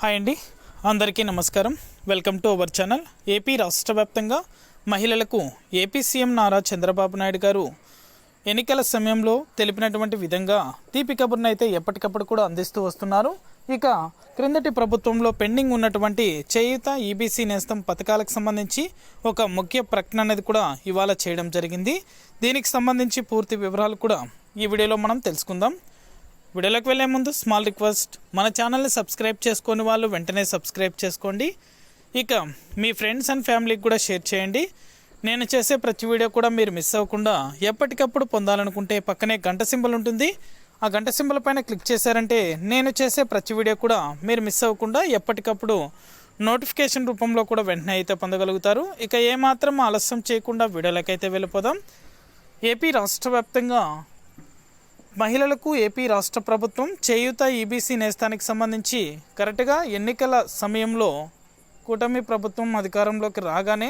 Hi అండి, అందరికీ నమస్కారం. Welcome to our channel. AP రాష్ట్ర వ్యాప్తంగా మహిళలకు ఏపీ సీఎం నారా చంద్రబాబు నాయుడు గారు ఎన్నికల సమయంలో తెలిపినటువంటి విధంగా తీపి కబుర్ను అయితే ఎప్పటికప్పుడు కూడా అందిస్తూ వస్తున్నారు. ఇక క్రిందటి ప్రభుత్వంలో పెండింగ్ ఉన్నటువంటి చేయూత ఈబీసీ నేస్తం పథకాలకు సంబంధించి ఒక ముఖ్య ప్రకటన అనేది కూడా ఇవాళ చేయడం జరిగింది. దీనికి సంబంధించి పూర్తి వివరాలు కూడా ఈ వీడియోలో మనం తెలుసుకుందాం. వీడియోలోకి వెళ్ళే ముందు స్మాల్ రిక్వెస్ట్, మన ఛానల్ని సబ్స్క్రైబ్ చేసుకొని వాళ్ళు వెంటనే సబ్స్క్రైబ్ చేసుకోండి. ఇక మీ ఫ్రెండ్స్ అండ్ ఫ్యామిలీకి కూడా షేర్ చేయండి. నేను చేసే ప్రతి వీడియో కూడా మీరు మిస్ అవ్వకుండా ఎప్పటికప్పుడు పొందాలనుకుంటే పక్కనే గంట సింబల్ ఉంటుంది. ఆ గంట సింబల్ పైన క్లిక్ చేశారంటే నేను చేసే ప్రతి వీడియో కూడా మీరు మిస్ అవ్వకుండా ఎప్పటికప్పుడు నోటిఫికేషన్ రూపంలో కూడా వెంటనే అయితే పొందగలుగుతారు. ఇక ఏమాత్రం ఆలస్యం చేయకుండా వీడియోలోకి అయితే వెళ్ళిపోదాం. ఏపీ రాష్ట్ర వ్యాప్తంగా మహిళలకు ఏపీ రాష్ట్ర ప్రభుత్వం చేయూత ఈబీసీ నేస్తానికి సంబంధించి కరెక్ట్గా ఎన్నికల సమయంలో కూటమి ప్రభుత్వం అధికారంలోకి రాగానే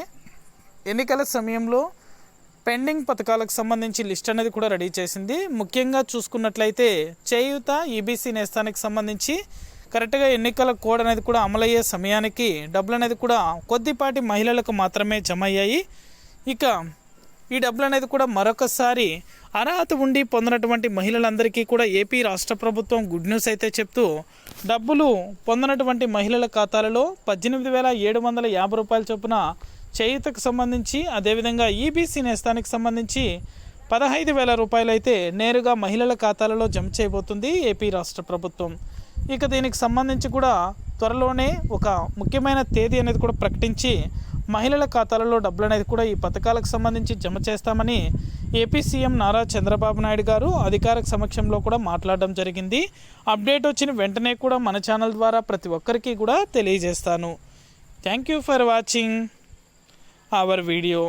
ఎన్నికల సమయంలో పెండింగ్ పథకాలకు సంబంధించి లిస్ట్ అనేది కూడా రెడీ చేసింది. ముఖ్యంగా చూసుకున్నట్లయితే చేయూత ఈబీసీ నేస్తానికి సంబంధించి కరెక్ట్గా ఎన్నికల కోడ్ అనేది కూడా అమలయ్యే సమయానికి డబ్బులు అనేది కూడా కొద్దిపాటి మహిళలకు మాత్రమే జమ అయ్యాయి. ఇక ఈ డబ్బులు అనేది కూడా మరొకసారి అర్హత ఉండి పొందినటువంటి మహిళలందరికీ కూడా ఏపీ రాష్ట్ర ప్రభుత్వం గుడ్ న్యూస్ అయితే చెప్తూ డబ్బులు పొందినటువంటి మహిళల ఖాతాలలో 18,750 రూపాయల చొప్పున చేయూతకు సంబంధించి, అదేవిధంగా ఈబీసీ నేస్తానికి సంబంధించి 15,000 రూపాయలు అయితే నేరుగా మహిళల ఖాతాలలో జమ చేయబోతుంది ఏపీ రాష్ట్ర ప్రభుత్వం. ఇక దీనికి సంబంధించి కూడా త్వరలోనే ఒక ముఖ్యమైన తేదీ అనేది కూడా ప్రకటించి మహిళల ఖాతాలలో డబ్బులు అనేది కూడా ఈ పథకాలకు సంబంధించి జమ చేస్తామని ఏపీ సీఎం నారా చంద్రబాబు నాయుడు గారు అధికారిక సమక్షంలో కూడా మాట్లాడడం జరిగింది. అప్డేట్ వచ్చిన వెంటనే కూడా మన ఛానల్ ద్వారా ప్రతి ఒక్కరికి కూడా తెలియజేస్తాను. Thank you for watching our video.